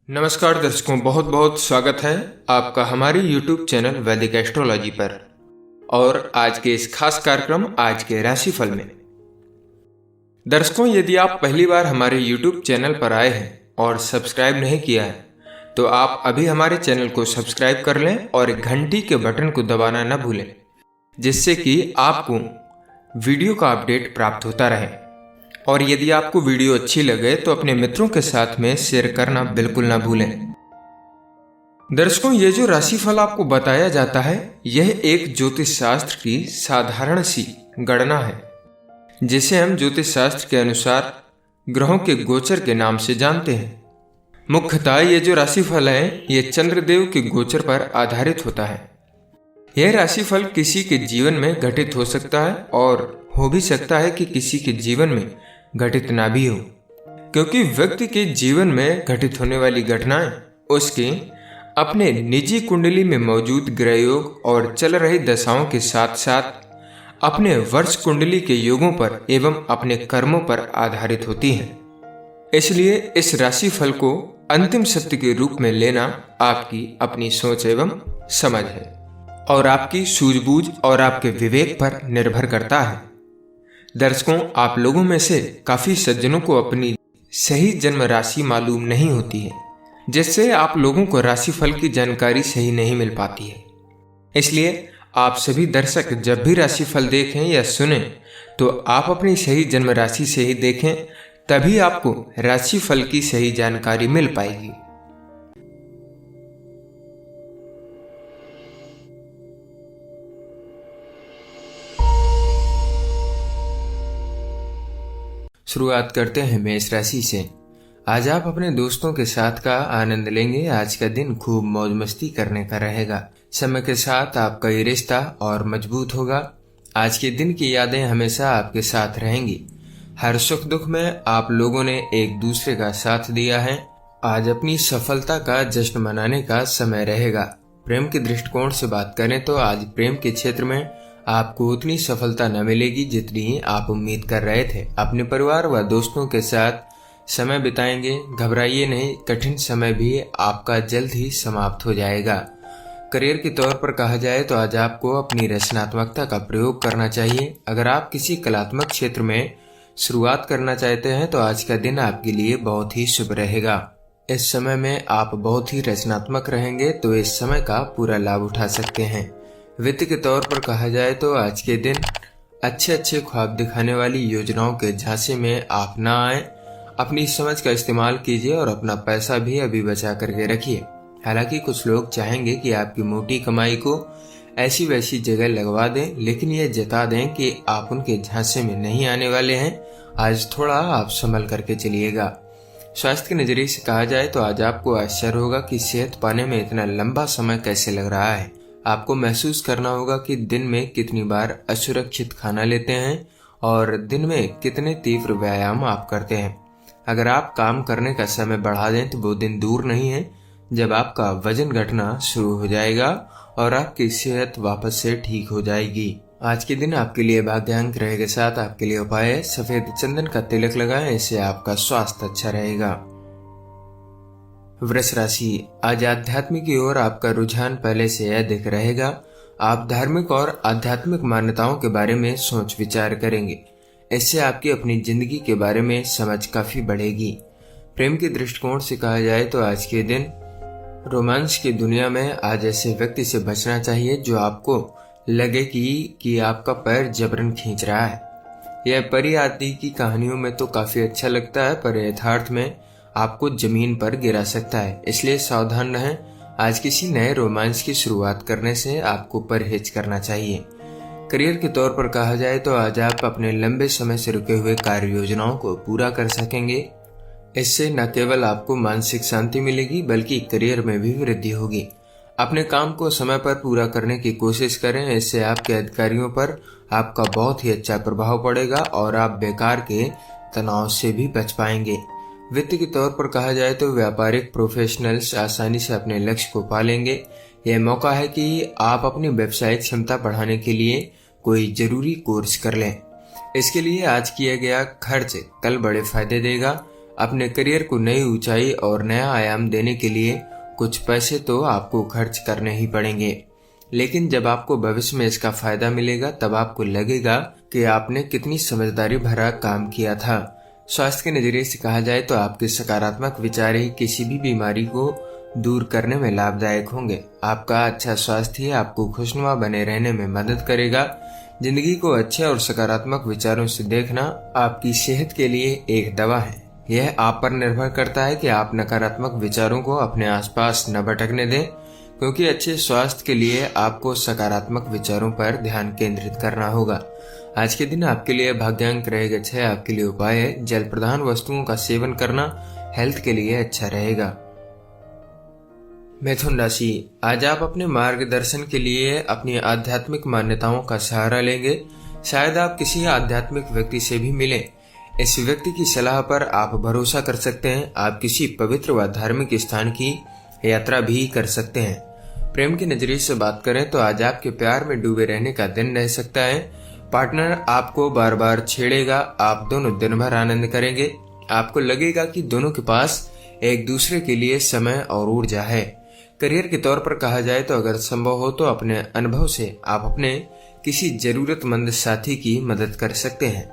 नमस्कार दर्शकों, बहुत बहुत स्वागत है आपका हमारे YouTube चैनल वैदिक एस्ट्रोलॉजी पर। और आज के इस खास कार्यक्रम आज के राशिफल में दर्शकों, यदि आप पहली बार हमारे YouTube चैनल पर आए हैं और सब्सक्राइब नहीं किया है तो आप अभी हमारे चैनल को सब्सक्राइब कर लें और घंटी के बटन को दबाना न भूलें, जिससे कि आपको वीडियो का अपडेट प्राप्त होता रहे। और यदि आपको वीडियो अच्छी लगे तो अपने मित्रों के साथ में शेयर करना बिल्कुल ना भूलें। दर्शकों, ये जो राशिफल आपको बताया जाता है यह एक ज्योतिष शास्त्र की साधारण सी गणना है, जिसे हम ज्योतिष शास्त्र के अनुसार ग्रहों के गोचर के नाम से जानते हैं। मुख्यतः ये जो राशिफल है ये चंद्रदेव के गोचर पर आधारित होता है। यह राशिफल किसी के जीवन में घटित हो सकता है और हो भी सकता है कि किसी के जीवन में घटित ना भी हो, क्योंकि व्यक्ति के जीवन में घटित होने वाली घटनाएं उसके अपने निजी कुंडली में मौजूद ग्रह योग और चल रही दशाओं के साथ साथ अपने वर्ष कुंडली के योगों पर एवं अपने कर्मों पर आधारित होती हैं। इसलिए इस राशिफल को अंतिम सत्य के रूप में लेना आपकी अपनी सोच एवं समझ है और आपकी सूझबूझ और आपके विवेक पर निर्भर करता है। दर्शकों, आप लोगों में से काफी सज्जनों को अपनी सही जन्म राशि मालूम नहीं होती है, जिससे आप लोगों को राशिफल की जानकारी सही नहीं मिल पाती है। इसलिए आप सभी दर्शक जब भी राशिफल देखें या सुने तो आप अपनी सही जन्म राशि से ही देखें, तभी आपको राशिफल की सही जानकारी मिल पाएगी। शुरुआत करते हैं मेष राशि से। आज आप अपने दोस्तों के साथ का आनंद लेंगे। आज का दिन खूब मौज मस्ती करने का रहेगा। समय के साथ आपका ये रिश्ता और मजबूत होगा। आज के दिन की यादें हमेशा आपके साथ रहेंगी। हर सुख दुख में आप लोगों ने एक दूसरे का साथ दिया है। आज अपनी सफलता का जश्न मनाने का समय रहेगा। प्रेम के दृष्टिकोण से बात करें तो आज प्रेम के क्षेत्र में आपको उतनी सफलता न मिलेगी जितनी आप उम्मीद कर रहे थे। अपने परिवार व दोस्तों के साथ समय बिताएंगे। घबराइए नहीं, कठिन समय भी आपका जल्द ही समाप्त हो जाएगा। करियर के तौर पर कहा जाए तो आज आपको अपनी रचनात्मकता का प्रयोग करना चाहिए। अगर आप किसी कलात्मक क्षेत्र में शुरुआत करना चाहते हैं तो आज का दिन आपके लिए बहुत ही शुभ रहेगा। इस समय में आप बहुत ही रचनात्मक रहेंगे तो इस समय का पूरा लाभ उठा सकते हैं। वित्त के तौर पर कहा जाए तो आज के दिन अच्छे ख्वाब दिखाने वाली योजनाओं के झांसे में आप ना आए। अपनी समझ का इस्तेमाल कीजिए और अपना पैसा भी अभी बचा करके रखिए। हालांकि कुछ लोग चाहेंगे कि आपकी मोटी कमाई को ऐसी वैसी जगह लगवा दें, लेकिन ये जता दें कि आप उनके झांसे में नहीं आने वाले हैं। आज थोड़ा आप संभल करके चलिएगा। स्वास्थ्य के नजरिए से कहा जाए तो आज आपको आश्चर्य होगा कि सेहत पाने में इतना लंबा समय कैसे लग रहा है। आपको महसूस करना होगा कि दिन में कितनी बार असुरक्षित खाना लेते हैं और दिन में कितने तीव्र व्यायाम आप करते हैं। अगर आप काम करने का समय बढ़ा दें तो वो दिन दूर नहीं है जब आपका वजन घटना शुरू हो जाएगा और आपकी सेहत वापस से ठीक हो जाएगी। आज के दिन आपके लिए भाग्यांक ग्रह के साथ आपके लिए उपाय है सफेद चंदन का तिलक लगाएं, इससे आपका स्वास्थ्य अच्छा रहेगा। वृष राशि, आज आध्यात्म की ओर आपका रुझान पहले से अधिक रहेगा। आप धार्मिक और आध्यात्मिक मान्यताओं के बारे में सोच विचार करेंगे। इससे आपकी अपनी जिंदगी के बारे में समझ काफी बढ़ेगी। प्रेम के दृष्टिकोण से कहा जाए तो आज के दिन रोमांस की दुनिया में आज ऐसे व्यक्ति से बचना चाहिए जो आपको लगे कि आपका पैर जबरन खींच रहा है। यह परी आदि की कहानियों में तो काफी अच्छा लगता है, पर यथार्थ में आपको जमीन पर गिरा सकता है। इसलिए सावधान रहें। आज किसी नए रोमांस की शुरुआत करने से आपको परहेज करना चाहिए। करियर के तौर पर कहा जाए तो आज आप अपने लंबे समय से रुके हुए कार्य योजनाओं को पूरा कर सकेंगे। इससे न केवल आपको मानसिक शांति मिलेगी बल्कि करियर में भी वृद्धि होगी। अपने काम को समय पर पूरा करने की कोशिश करें। इससे आपके अधिकारियों पर आपका बहुत ही अच्छा प्रभाव पड़ेगा और आप बेकार के तनाव से भी बच पाएंगे। वित्त के तौर पर कहा जाए तो व्यापारिक प्रोफेशनल्स आसानी से अपने लक्ष्य को पा लेंगे। यह मौका है कि आप अपनी व्यावसायिक क्षमता बढ़ाने के लिए कोई जरूरी कोर्स कर लें। इसके लिए आज किया गया खर्च कल बड़े फायदे देगा। अपने करियर को नई ऊंचाई और नया आयाम देने के लिए कुछ पैसे तो आपको खर्च करने ही पड़ेंगे, लेकिन जब आपको भविष्य में इसका फायदा मिलेगा तब आपको लगेगा कि आपने कितनी समझदारी भरा काम किया था। स्वास्थ्य के नजरिए से कहा जाए तो आपके सकारात्मक विचार ही किसी भी बीमारी को दूर करने में लाभदायक होंगे। आपका अच्छा स्वास्थ्य ही आपको खुशनुमा बने रहने में मदद करेगा। जिंदगी को अच्छे और सकारात्मक विचारों से देखना आपकी सेहत के लिए एक दवा है। यह आप पर निर्भर करता है कि आप नकारात्मक विचारों को अपने आसपास न भटकने दें, क्योंकि अच्छे स्वास्थ्य के लिए आपको सकारात्मक विचारों पर ध्यान केंद्रित करना होगा। आज के दिन आपके लिए भाग्यांक रहेगा 6। आपके लिए उपाय है जल प्रधान वस्तुओं का सेवन करना हेल्थ के लिए अच्छा रहेगा। मिथुन राशि, आज आप अपने मार्गदर्शन के लिए अपनी आध्यात्मिक मान्यताओं का सहारा लेंगे। शायद आप किसी आध्यात्मिक व्यक्ति से भी मिलें। इस व्यक्ति की सलाह पर आप भरोसा कर सकते हैं। आप किसी पवित्र व धार्मिक स्थान की यात्रा भी कर सकते हैं। प्रेम के नजरिए से बात करें तो आज आपके प्यार में डूबे रहने का दिन रह सकता है। पार्टनर आपको बार बार छेड़ेगा। आप दोनों दिन भर आनंद करेंगे। आपको लगेगा कि दोनों के पास एक दूसरे के लिए समय और ऊर्जा है। करियर के तौर पर कहा जाए तो अगर संभव हो तो अपने अनुभव से आप अपने किसी जरूरतमंद साथी की मदद कर सकते हैं।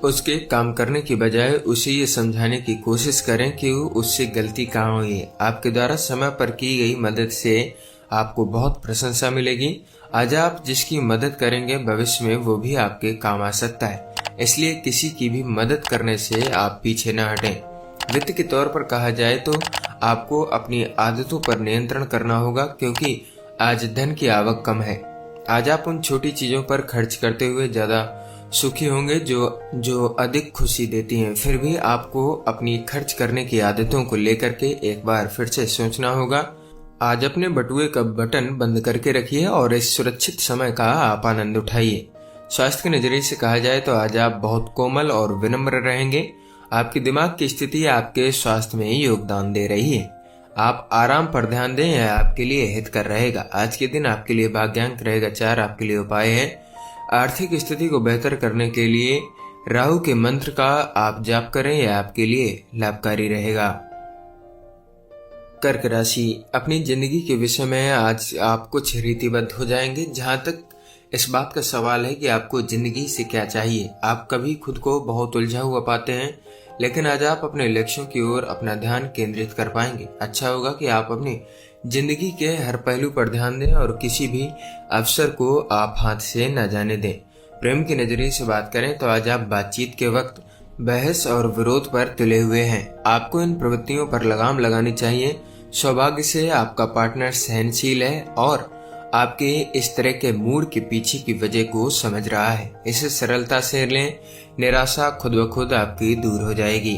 उसके काम करने की बजाय उसे ये समझाने की कोशिश करें कि उससे गलती कहाँ हुई है। आपके द्वारा समय पर की गई मदद से आपको बहुत प्रशंसा मिलेगी। आज आप जिसकी मदद करेंगे भविष्य में वो भी आपके काम आ सकता है, इसलिए किसी की भी मदद करने से आप पीछे न हटें। वित्त के तौर पर कहा जाए तो आपको अपनी आदतों पर नियंत्रण करना होगा, क्योंकि आज धन की आवक कम है। आज आप उन छोटी चीजों पर खर्च करते हुए ज्यादा सुखी होंगे जो अधिक खुशी देती हैं। फिर भी आपको अपनी खर्च करने की आदतों को लेकर के एक बार फिर से सोचना होगा। आज अपने बटुए का बटन बंद करके रखिए और इस सुरक्षित समय का आप आनंद उठाइए। स्वास्थ्य के नजरिए से कहा जाए तो आज आप बहुत कोमल और विनम्र रहेंगे। आपके दिमाग की स्थिति आपके स्वास्थ्य में योगदान दे रही है। आप आराम पर ध्यान दें, यह आपके लिए हितकर रहेगा। आज के दिन आपके लिए भाग्यांक रहेगा 4। आपके लिए उपाय है आर्थिक स्थिति को बेहतर करने के लिए राहु के मंत्र का आप जाप करें, यह आपके लिए लाभकारी रहेगा। कर्क राशि, अपनी जिंदगी के विषय में आज आप कुछ रीतिबद्ध हो जाएंगे। जहां तक इस बात का सवाल है कि आपको जिंदगी से क्या चाहिए, आप कभी खुद को बहुत उलझा हुआ पाते हैं, लेकिन आज आप अपने लक्ष्यों की ओर अपना ध्यान केंद्रित कर पाएंगे। अच्छा होगा कि आप अपनी जिंदगी के हर पहलू पर ध्यान दें और किसी भी अवसर को आप हाथ से न जाने दें। प्रेम के नजरिए से बात करें तो आज आप बातचीत के वक्त बहस और विरोध पर तुले हुए हैं। आपको इन प्रवृत्तियों पर लगाम लगानी चाहिए। सौभाग्य से आपका पार्टनर सहनशील है और आपके इस तरह के मूड के पीछे की वजह को समझ रहा है। इसे सरलता से लें, निराशा खुद ब खुद आपकी दूर हो जाएगी।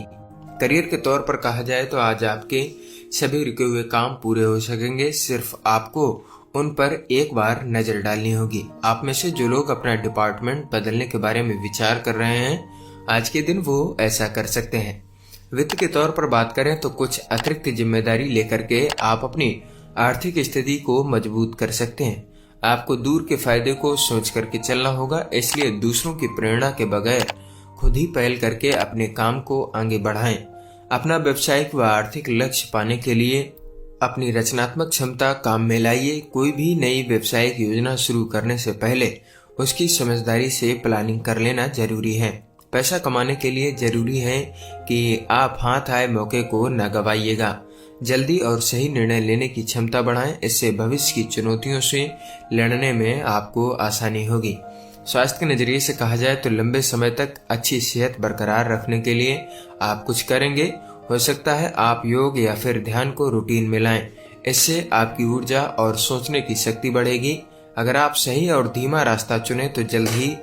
करियर के तौर पर कहा जाए तो आज आपके सभी रुके हुए काम पूरे हो सकेंगे। सिर्फ आपको उन पर एक बार नजर डालनी होगी। आप में से जो लोग अपना डिपार्टमेंट बदलने के बारे में विचार कर रहे हैं, आज के दिन वो ऐसा कर सकते हैं। वित्त के तौर पर बात करें तो कुछ अतिरिक्त जिम्मेदारी लेकर के आप अपनी आर्थिक स्थिति को मजबूत कर सकते हैं। आपको दूर के फायदे को सोच करके चलना होगा, इसलिए दूसरों की प्रेरणा के बगैर खुद ही पहल करके अपने काम को आगे बढ़ाएं। अपना व्यवसायिक व आर्थिक लक्ष्य पाने के लिए अपनी रचनात्मक क्षमता काम में लाइए। कोई भी नई व्यवसायिक योजना शुरू करने से पहले उसकी समझदारी से प्लानिंग कर लेना जरूरी है। पैसा कमाने के लिए जरूरी है कि आप हाथ आए मौके को न गवाइएगा। जल्दी और सही निर्णय लेने की क्षमता बढ़ाएं, इससे भविष्य की चुनौतियों से लड़ने में आपको आसानी होगी। स्वास्थ्य के नजरिए से कहा जाए तो लंबे समय तक अच्छी सेहत बरकरार रखने के लिए आप कुछ करेंगे। हो सकता है आप योग या फिर ध्यान को रूटीन में लाएं। इससे आपकी ऊर्जा और सोचने की शक्ति बढ़ेगी। अगर आप सही और धीमा रास्ता चुने तो जल्द ही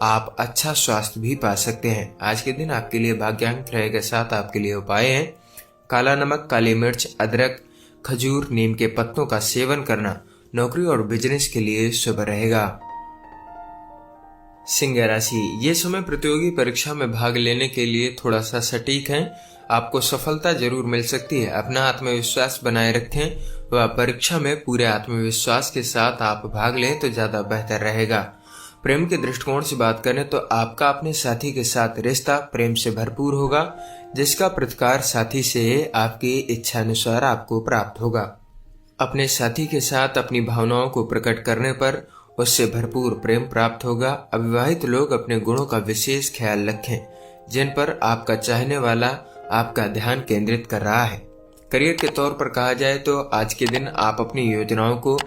आप अच्छा स्वास्थ्य भी पा सकते हैं। आज के दिन आपके लिए भाग्यांक रहेगा 7। आपके लिए उपाय है काला नमक, काली मिर्च, अदरक, खजूर, नीम के पत्तों का सेवन करना नौकरी और बिजनेस के लिए शुभ रहेगा। सिंह राशि, ये समय प्रतियोगी परीक्षा में भाग लेने के लिए थोड़ा सा सटीक है। आपको सफलता जरूर मिल सकती है। अपना आत्मविश्वास बनाए रखें व परीक्षा में पूरे आत्मविश्वास के साथ आप भाग लें तो ज्यादा बेहतर रहेगा। प्रेम के दृष्टिकोण से बात करें तो आपका अपने साथी के साथ रिश्ता प्रेम से भरपूर होगा, जिसका प्रतिकार साथी से आपकी इच्छानुसार आपको प्राप्त होगा। अपने साथी के साथ अपनी भावनाओं को प्रकट करने पर उससे भरपूर प्रेम प्राप्त होगा। अविवाहित लोग अपने गुणों का विशेष ख्याल रखें, जिन पर आपका चाहने वाला आपका ध्यान केंद्रित कर रहा है। करियर के तौर पर कहा जाए तो आज के दिन आप अपनी योजनाओं को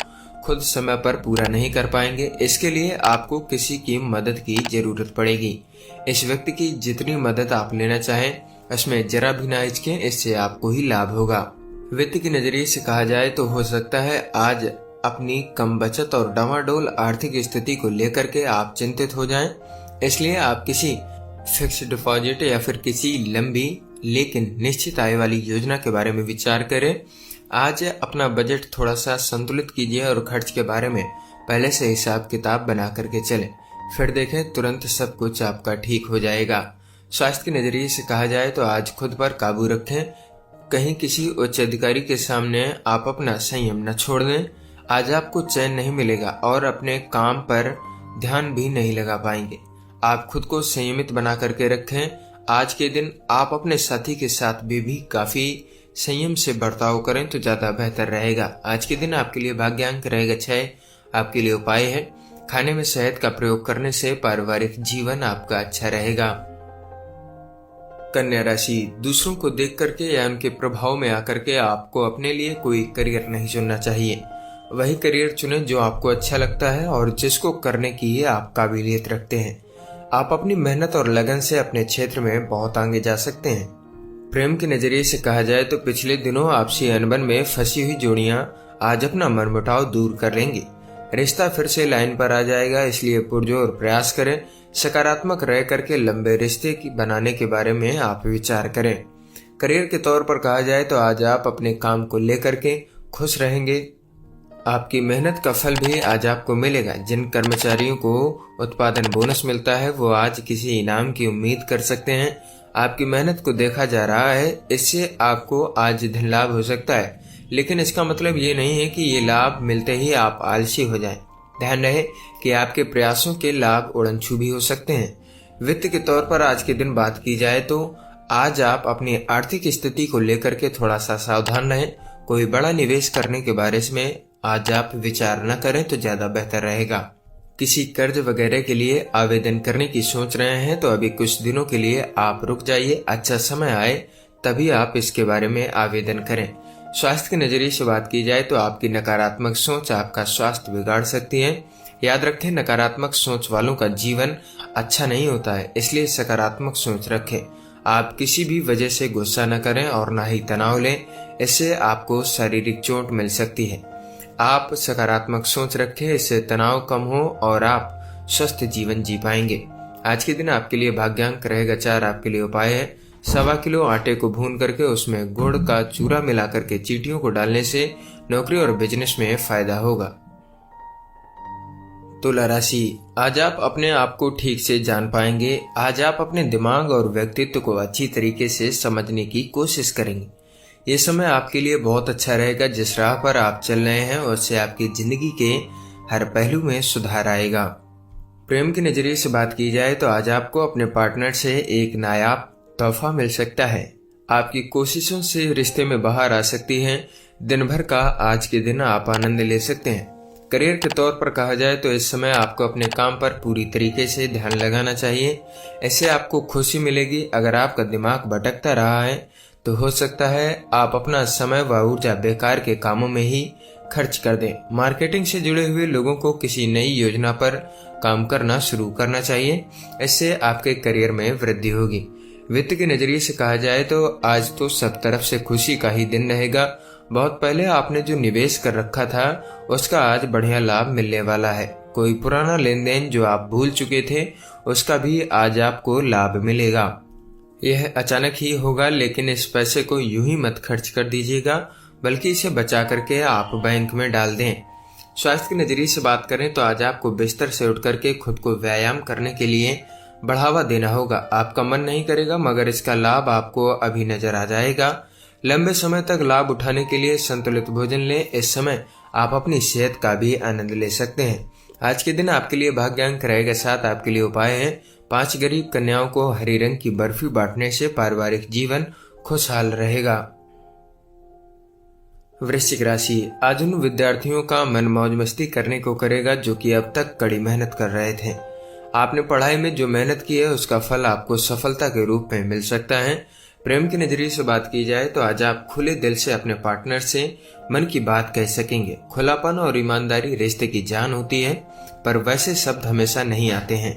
खुद समय पर पूरा नहीं कर पाएंगे। इसके लिए आपको किसी की मदद की जरूरत पड़ेगी। इस व्यक्ति की जितनी मदद आप लेना चाहें उसमें जरा भी ना हिचकें, इससे आपको ही लाभ होगा। वित्त की नजरिए से कहा जाए तो हो सकता है आज अपनी कम बचत और डामाडोल आर्थिक स्थिति को लेकर के आप चिंतित हो जाएं। इसलिए आप किसी फिक्स्ड डिपॉजिट या फिर किसी लंबी लेकिन निश्चित आय वाली योजना के बारे में विचार करें। आज अपना बजट थोड़ा सा संतुलित कीजिए और खर्च के बारे में पहले से हिसाब किताब बना करके चलें, फिर देखें तुरंत सब कुछ आपका ठीक हो जाएगा। स्वास्थ्य के नजरिए से कहा जाए तो आज खुद पर काबू रखें, कहीं किसी उच्च अधिकारी के सामने आप अपना संयम न छोड़ दें। आज आपको चैन नहीं मिलेगा और अपने काम पर ध्यान भी नहीं लगा पाएंगे। आप खुद को संयमित बना करके रखें। आज के दिन आप अपने साथी के साथ भी काफी संयम से बर्ताव करें तो ज्यादा बेहतर रहेगा। आज के दिन आपके लिए भाग्यांक रहेगा 6। आपके लिए उपाय है खाने में शहद का प्रयोग करने से पारिवारिक जीवन आपका अच्छा रहेगा। कन्या राशि, दूसरों को देख करके या उनके प्रभाव में आकर के आपको अपने लिए कोई करियर नहीं चुनना चाहिए। वही करियर चुने जो आपको अच्छा लगता है और जिसको करने की आप काबिलियत रखते हैं। आप अपनी मेहनत और लगन से अपने क्षेत्र में बहुत आगे जा सकते हैं। प्रेम के नजरिए से कहा जाए तो पिछले दिनों आपसी अनबन में फंसी हुई जोड़ियां आज अपना मनमुटाव दूर कर लेंगी। रिश्ता फिर से लाइन पर आ जाएगा, इसलिए पुरजोर प्रयास करें। सकारात्मक रह करके लंबे रिश्ते की बनाने के बारे में आप विचार करें। करियर के तौर पर कहा जाए तो आज आप अपने काम को लेकर के खुश रहेंगे। आपकी मेहनत का फल भी आज आपको मिलेगा। जिन कर्मचारियों को उत्पादन बोनस मिलता है वो आज किसी इनाम की उम्मीद कर सकते हैं। आपकी मेहनत को देखा जा रहा है, इससे आपको आज धन लाभ हो सकता है, लेकिन इसका मतलब ये नहीं है कि ये लाभ मिलते ही आप आलसी हो जाएं। ध्यान रहे कि आपके प्रयासों के लाभ उड़नछू भी हो सकते हैं। वित्त के तौर पर आज के दिन बात की जाए तो आज आप अपनी आर्थिक स्थिति को लेकर के थोड़ा सा सावधान रहें। कोई बड़ा निवेश करने के बारे में आज आप विचार न करें तो ज्यादा बेहतर रहेगा। किसी कर्ज वगैरह के लिए आवेदन करने की सोच रहे हैं तो अभी कुछ दिनों के लिए आप रुक जाइए। अच्छा समय आए तभी आप इसके बारे में आवेदन करें। स्वास्थ्य के नजरिए से बात की जाए तो आपकी नकारात्मक सोच आपका स्वास्थ्य बिगाड़ सकती है। याद रखें, नकारात्मक सोच वालों का जीवन अच्छा नहीं होता है, इसलिए सकारात्मक सोच रखें। आप किसी भी वजह से गुस्सा न करें और न ही तनाव लें, इससे आपको शारीरिक चोट मिल सकती है। आप सकारात्मक सोच रखें, इससे तनाव कम हो और आप स्वस्थ जीवन जी पाएंगे। आज के दिन आपके लिए भाग्यांक रहेगा 4। आपके लिए उपाय है 1.25 किलो आटे को भून करके उसमें गुड़ का चूरा मिला करके चींटियों को डालने से नौकरी और बिजनेस में फायदा होगा। तुला राशि, आज आप अपने आप को ठीक से जान पाएंगे। आज आप अपने दिमाग और व्यक्तित्व को अच्छी तरीके से समझने की कोशिश करेंगे। ये समय आपके लिए बहुत अच्छा रहेगा। जिस राह पर आप चल रहे हैं उससे आपकी जिंदगी के हर पहलू में सुधार आएगा। प्रेम के नजरिए से बात की जाए तो आज आपको अपने पार्टनर से एक नायाब तोहफा मिल सकता है। आपकी कोशिशों से रिश्ते में बहार आ सकती है। दिन भर का आज के दिन आप आनंद ले सकते हैं। करियर के तौर पर कहा जाए तो इस समय आपको अपने काम पर पूरी तरीके से ध्यान लगाना चाहिए, इससे आपको खुशी मिलेगी। अगर आपका दिमाग भटकता रहा है तो हो सकता है आप अपना समय व ऊर्जा बेकार के कामों में ही खर्च कर दें। मार्केटिंग से जुड़े हुए लोगों को किसी नई योजना पर काम करना शुरू करना चाहिए, इससे आपके करियर में वृद्धि होगी। वित्त के नजरिए से कहा जाए तो आज तो सब तरफ से खुशी का ही दिन रहेगा। बहुत पहले आपने जो निवेश कर रखा था उसका आज बढ़िया लाभ मिलने वाला है। कोई पुराना लेन देन जो आप भूल चुके थे उसका भी आज आपको लाभ मिलेगा। यह अचानक ही होगा, लेकिन इस पैसे को यूं ही मत खर्च कर दीजिएगा, बल्कि इसे बचा करके आप बैंक में डाल दें। स्वास्थ्य के नजरिए से बात करें तो आज आपको बिस्तर से उठ करके खुद को व्यायाम करने के लिए बढ़ावा देना होगा। आपका मन नहीं करेगा मगर इसका लाभ आपको अभी नजर आ जाएगा। लंबे समय तक लाभ उठाने के लिए संतुलित भोजन लें। इस समय आप अपनी सेहत का भी आनंद ले सकते हैं। आज के दिन आपके लिए भाग्य अंक रहेगा 7। आपके लिए उपाय है 5 गरीब कन्याओं को हरी रंग की बर्फी बांटने से पारिवारिक जीवन खुशहाल रहेगा। वृश्चिक राशि, आज उन विद्यार्थियों का मन मौज मस्ती करने को करेगा जो कि अब तक कड़ी मेहनत कर रहे थे। आपने पढ़ाई में जो मेहनत की है उसका फल आपको सफलता के रूप में मिल सकता है। प्रेम के नजरिए से बात की जाए तो आज आप खुले दिल से अपने पार्टनर से मन की बात कह सकेंगे। खुलापन और ईमानदारी रिश्ते की जान होती है, पर वैसे शब्द हमेशा नहीं आते हैं।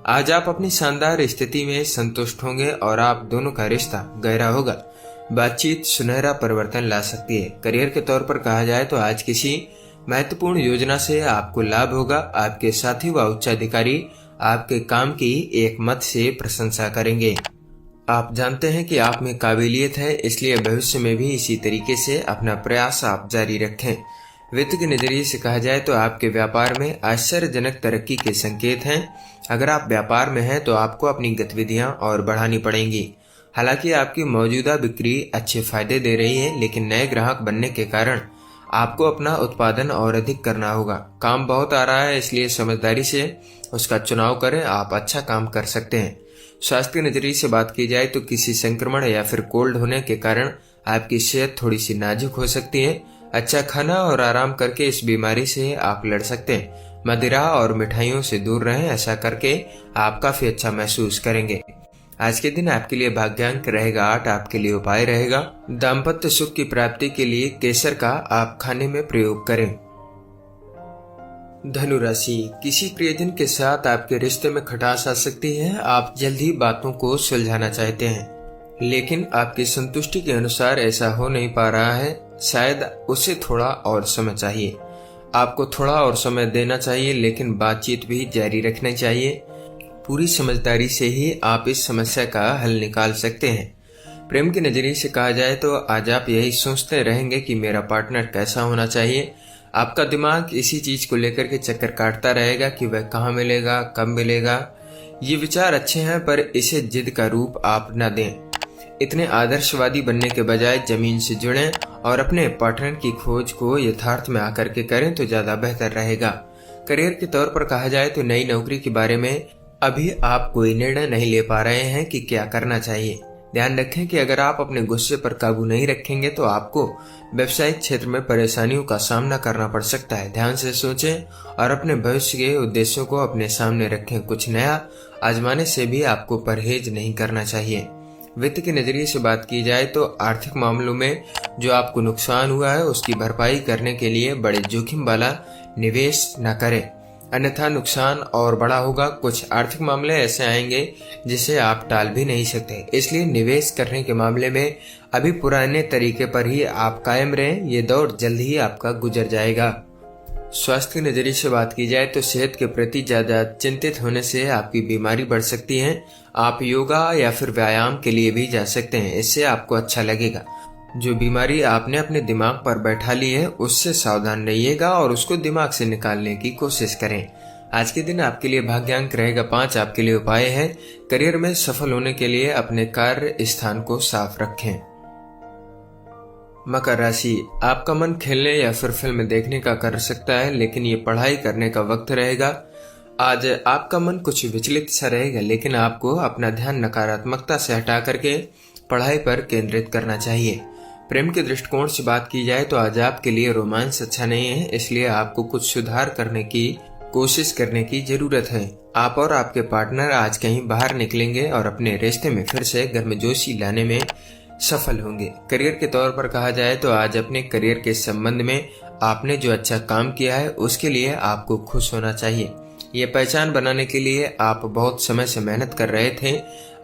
आज आप अपनी शानदार स्थिति में संतुष्ट होंगे और आप दोनों का रिश्ता गहरा होगा। बातचीत सुनहरा परिवर्तन ला सकती है। करियर के तौर पर कहा जाए तो आज किसी महत्वपूर्ण योजना से आपको लाभ होगा। आपके साथी व उच्चाधिकारी आपके काम की एक मत से प्रशंसा करेंगे। आप जानते हैं कि आप में काबिलियत है, इसलिए भविष्य में भी इसी तरीके से अपना प्रयास आप जारी रखें। वित्त के नजरिए से कहा जाए तो आपके व्यापार में आश्चर्यजनक तरक्की के संकेत हैं। अगर आप व्यापार में हैं तो आपको अपनी गतिविधियां और बढ़ानी पड़ेंगी। हालांकि आपकी मौजूदा बिक्री अच्छे फायदे दे रही है, लेकिन नए ग्राहक बनने के कारण आपको अपना उत्पादन और अधिक करना होगा। काम बहुत आ रहा है, इसलिए समझदारी से उसका चुनाव करें। आप अच्छा काम कर सकते हैं। स्वास्थ्य के नजरिए से बात की जाए तो किसी संक्रमण या फिर कोल्ड होने के कारण आपकी सेहत थोड़ी सी नाजुक हो सकती है। अच्छा खाना और आराम करके इस बीमारी से आप लड़ सकते हैं। मदिरा और मिठाइयों से दूर रहें, ऐसा करके आप काफी अच्छा महसूस करेंगे। आज के दिन आपके लिए भाग्यांक रहेगा 8। आपके लिए उपाय रहेगा दाम्पत्य सुख की प्राप्ति के लिए केसर का आप खाने में प्रयोग करें। धनु राशि, किसी प्रियजन के साथ आपके रिश्ते में खटास आ सकती है। आप जल्द ही बातों को सुलझाना चाहते हैं, लेकिन आपकी संतुष्टि के अनुसार ऐसा हो नहीं पा रहा है। शायद उसे थोड़ा और समय चाहिए। आपको थोड़ा और समय देना चाहिए, लेकिन बातचीत भी जारी रखनी चाहिए। पूरी समझदारी से ही आप इस समस्या का हल निकाल सकते हैं। प्रेम के नजरिए से कहा जाए तो आज आप यही सोचते रहेंगे कि मेरा पार्टनर कैसा होना चाहिए। आपका दिमाग इसी चीज को लेकर के चक्कर काटता रहेगा कि वह कहाँ मिलेगा, कब मिलेगा। ये विचार अच्छे हैं, पर इसे जिद का रूप आप न दें। इतने आदर्शवादी बनने के बजाय जमीन से जुड़ें और अपने पार्टनर की खोज को यथार्थ में आकर के करें तो ज्यादा बेहतर रहेगा। करियर के तौर पर कहा जाए तो नई नौकरी के बारे में अभी आप कोई निर्णय नहीं ले पा रहे हैं कि क्या करना चाहिए। ध्यान रखें कि अगर आप अपने गुस्से पर काबू नहीं रखेंगे तो आपको व्यवसायिक क्षेत्र में परेशानियों का सामना करना पड़ सकता है। ध्यान से सोचें और अपने भविष्य के उद्देश्यों को अपने सामने रखें। कुछ नया आजमाने से भी आपको परहेज नहीं करना चाहिए। वित्त के नजरिए से बात की जाए तो आर्थिक मामलों में जो आपको नुकसान हुआ है उसकी भरपाई करने के लिए बड़े जोखिम वाला निवेश न करें, अन्यथा नुकसान और बड़ा होगा। कुछ आर्थिक मामले ऐसे आएंगे जिसे आप टाल भी नहीं सकते, इसलिए निवेश करने के मामले में अभी पुराने तरीके पर ही आप कायम रहें। ये दौर जल्द ही आपका गुजर जाएगा। स्वास्थ्य के नजरिए से बात की जाए तो सेहत के प्रति ज्यादा चिंतित होने से आपकी बीमारी बढ़ सकती है। आप योगा या फिर व्यायाम के लिए भी जा सकते हैं, इससे आपको अच्छा लगेगा। जो बीमारी आपने अपने दिमाग पर बैठा ली है उससे सावधान रहिएगा और उसको दिमाग से निकालने की कोशिश करें। आज के दिन आपके लिए भाग्यांक रहेगा 5। आपके लिए उपाय है करियर में सफल होने के लिए अपने कार्य स्थान को साफ रखें। मकर राशि, आपका मन खेलने या फिर फिल्म देखने का कर सकता है, लेकिन ये पढ़ाई करने का वक्त रहेगा। आज आपका मन कुछ विचलित सा रहेगा, लेकिन आपको अपना ध्यान नकारात्मकता से हटा करके पढ़ाई पर केंद्रित करना चाहिए। प्रेम के दृष्टिकोण से बात की जाए तो आज आपके लिए रोमांस अच्छा नहीं है, इसलिए आपको कुछ सुधार करने की कोशिश करने की जरूरत है। आप और आपके पार्टनर आज कहीं बाहर निकलेंगे और अपने रिश्ते में फिर से गर्मजोशी लाने में सफल होंगे। करियर के तौर पर कहा जाए तो आज अपने करियर के संबंध में आपने जो अच्छा काम किया है उसके लिए आपको खुश होना चाहिए। ये पहचान बनाने के लिए आप बहुत समय से मेहनत कर रहे थे।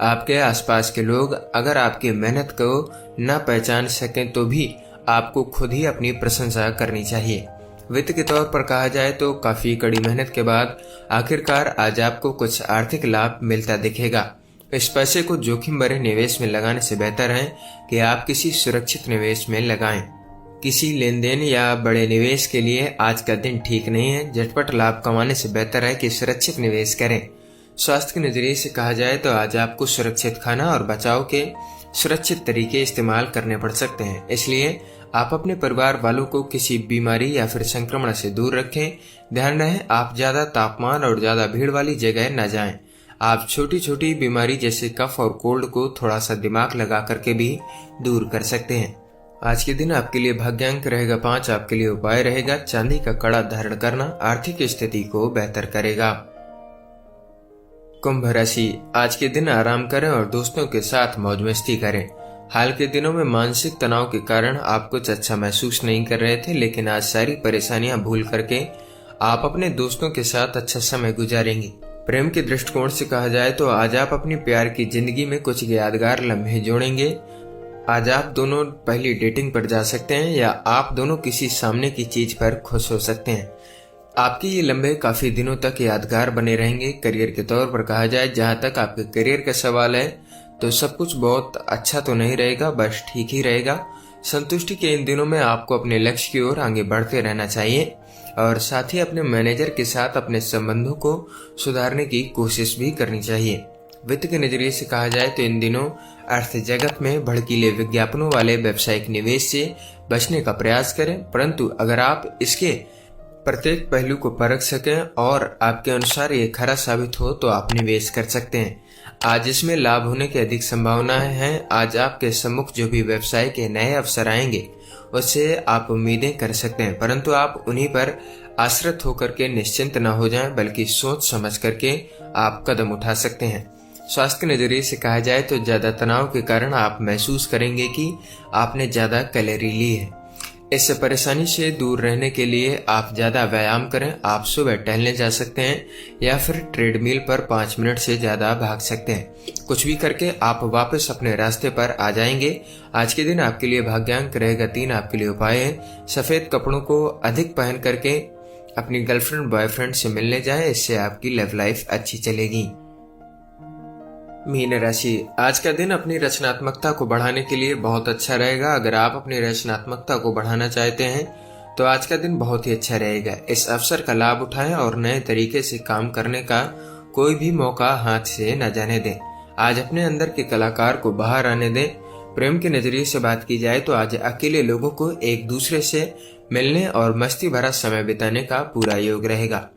आपके आसपास के लोग अगर आपकी मेहनत को न पहचान सकें तो भी आपको खुद ही अपनी प्रशंसा करनी चाहिए। वित्त के तौर पर कहा जाए तो काफी कड़ी मेहनत के बाद आखिरकार आज आपको कुछ आर्थिक लाभ मिलता दिखेगा। इस पैसे को जोखिम भरे निवेश में लगाने से बेहतर है कि आप किसी सुरक्षित निवेश में लगाएं। किसी लेन देन या बड़े निवेश के लिए आज का दिन ठीक नहीं है। झटपट लाभ कमाने से बेहतर है कि सुरक्षित निवेश करें। स्वास्थ्य के नजरिए से कहा जाए तो आज आपको सुरक्षित खाना और बचाव के सुरक्षित तरीके इस्तेमाल करने पड़ सकते हैं, इसलिए आप अपने परिवार वालों को किसी बीमारी या फिर संक्रमण से दूर रखें। ध्यान रहे आप ज्यादा तापमान और ज्यादा भीड़ वाली जगह न जाएं। आप छोटी छोटी बीमारी जैसे कफ और कोल्ड को थोड़ा सा दिमाग लगा करके भी दूर कर सकते हैं। आज के दिन आपके लिए भाग्यांक रहेगा 5। आपके लिए उपाय रहेगा चांदी का कड़ा धारण करना, आर्थिक स्थिति को बेहतर करेगा। कुंभ राशि, आज के दिन आराम करें और दोस्तों के साथ मौज मस्ती करें। हाल के दिनों में मानसिक तनाव के कारण आप कुछ अच्छा महसूस नहीं कर रहे थे, लेकिन आज सारी परेशानियां भूल करके आप अपने दोस्तों के साथ अच्छा समय गुजारेंगे। प्रेम के दृष्टिकोण से कहा जाए तो आज आप अपनी प्यार की जिंदगी में कुछ यादगार लम्हे जोड़ेंगे। आज आप दोनों पहली डेटिंग पर जा सकते हैं या आप दोनों किसी सामने की चीज पर खुश हो सकते हैं। आपके ये लम्हे काफी दिनों तक यादगार बने रहेंगे। करियर के तौर पर कहा जाए, जहां तक आपके करियर का सवाल है तो सब कुछ बहुत अच्छा तो नहीं रहेगा, बस ठीक ही रहेगा। संतुष्टि के इन दिनों में आपको अपने लक्ष्य की ओर आगे बढ़ते रहना चाहिए और साथ ही अपने मैनेजर के साथ अपने संबंधों को सुधारने की कोशिश भी करनी चाहिए। वित्त के नजरिए से कहा जाए तो इन दिनों अर्थ जगत में भड़कीले विज्ञापनों वाले व्यावसायिक निवेश से बचने का प्रयास करें, परंतु अगर आप इसके प्रत्येक पहलू को परख सकें और आपके अनुसार ये खरा साबित हो तो आप निवेश कर सकते हैं। आज इसमें लाभ होने की अधिक संभावनाएं हैं। आज आपके सम्मुख जो भी व्यवसाय के नए अवसर आएंगे उससे आप उम्मीदें कर सकते हैं, परंतु आप उन्हीं पर आश्रित होकर के निश्चिंत न हो जाएं, बल्कि सोच समझ करके आप कदम उठा सकते हैं। स्वास्थ्य के नजरिए से कहा जाए तो ज्यादा तनाव के कारण आप महसूस करेंगे कि आपने ज्यादा कैलोरी ली है। इससे परेशानी से दूर रहने के लिए आप ज्यादा व्यायाम करें। आप सुबह टहलने जा सकते हैं या फिर ट्रेडमिल पर 5 मिनट से ज्यादा भाग सकते हैं। कुछ भी करके आप वापस अपने रास्ते पर आ जाएंगे। आज के दिन आपके लिए भाग्यांक रहेगा 3। आपके लिए उपाय है सफेद कपड़ों को अधिक पहन करके अपनी गर्लफ्रेंड बॉयफ्रेंड से मिलने जाएं, इससे आपकी लव लाइफ अच्छी चलेगी। मीन राशि, आज का दिन अपनी रचनात्मकता को बढ़ाने के लिए बहुत अच्छा रहेगा। अगर आप अपनी रचनात्मकता को बढ़ाना चाहते हैं तो आज का दिन बहुत ही अच्छा रहेगा। इस अवसर का लाभ उठाएं और नए तरीके से काम करने का कोई भी मौका हाथ से न जाने दें। आज अपने अंदर के कलाकार को बाहर आने दें। प्रेम के नजरिए से बात की जाए तो आज अकेले लोगों को एक दूसरे से मिलने और मस्ती भरा समय बिताने का पूरा योग रहेगा।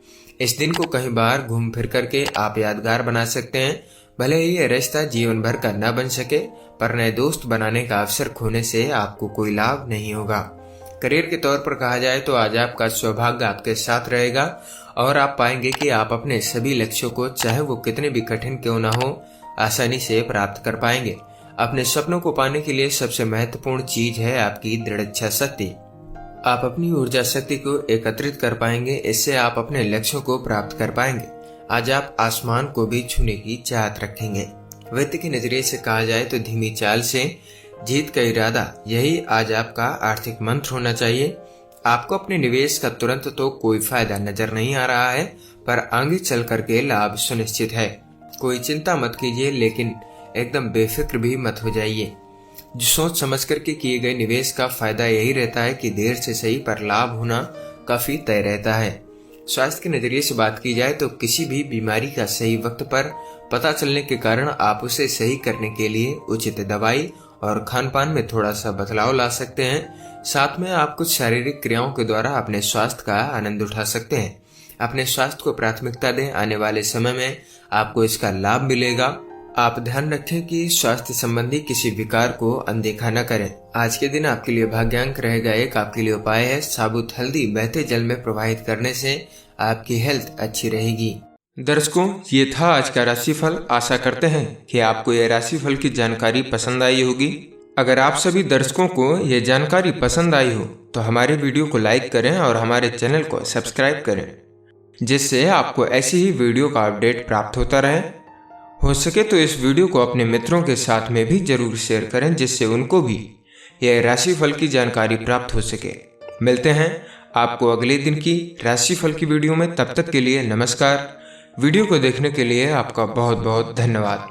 इस दिन को कहीं बाहर घूम फिर करके आप यादगार बना सकते हैं। भले ही यह रिश्ता जीवन भर का न बन सके, पर नए दोस्त बनाने का अवसर खोने से आपको कोई लाभ नहीं होगा। करियर के तौर पर कहा जाए तो आज आपका सौभाग्य आपके साथ रहेगा और आप पाएंगे कि आप अपने सभी लक्ष्यों को, चाहे वो कितने भी कठिन क्यों न हो, आसानी से प्राप्त कर पाएंगे। अपने सपनों को पाने के लिए सबसे महत्वपूर्ण चीज है आपकी दृढ़ इच्छा शक्ति। आप अपनी ऊर्जा शक्ति को एकत्रित कर पाएंगे, इससे आप अपने लक्ष्यों को प्राप्त कर पाएंगे। आज आप आसमान को भी छूने की चाहत रखेंगे। वित्त के नजरिए से कहा जाए तो धीमी चाल से जीत का इरादा, यही आज आपका आर्थिक मंत्र होना चाहिए। आपको अपने निवेश का तुरंत तो कोई फायदा नजर नहीं आ रहा है, पर आगे चल करके लाभ सुनिश्चित है। कोई चिंता मत कीजिए, लेकिन एकदम बेफिक्र भी मत हो जाइए। जो सोच समझ करके किए गए निवेश का फायदा यही रहता है कि देर से सही पर लाभ होना काफी तय रहता है। स्वास्थ्य के नजरिए से बात की जाए तो किसी भी बीमारी का सही वक्त पर पता चलने के कारण आप उसे सही करने के लिए उचित दवाई और खान पान में थोड़ा सा बदलाव ला सकते हैं। साथ में आप कुछ शारीरिक क्रियाओं के द्वारा अपने स्वास्थ्य का आनंद उठा सकते हैं। अपने स्वास्थ्य को प्राथमिकता दें, आने वाले समय में आपको इसका लाभ मिलेगा। आप ध्यान रखें कि स्वास्थ्य संबंधी किसी विकार को अनदेखा न करें। आज के दिन आपके लिए भाग्यांक रहेगा 1। आपके लिए उपाय है साबुत हल्दी बहते जल में प्रवाहित करने से आपकी हेल्थ अच्छी रहेगी। दर्शकों, ये था आज का राशिफल। आशा करते हैं कि आपको यह राशिफल की जानकारी पसंद आई होगी। अगर आप सभी दर्शकों को यह जानकारी पसंद आई हो तो हमारे वीडियो को लाइक करें और हमारे चैनल को सब्सक्राइब करें, जिससे आपको ऐसी ही वीडियो का अपडेट प्राप्त होता रहे। हो सके तो इस वीडियो को अपने मित्रों के साथ में भी जरूर शेयर करें, जिससे उनको भी यह राशिफल की जानकारी प्राप्त हो सके। मिलते हैं आपको अगले दिन की राशिफल की वीडियो में। तब तक के लिए नमस्कार। वीडियो को देखने के लिए आपका बहुत बहुत धन्यवाद।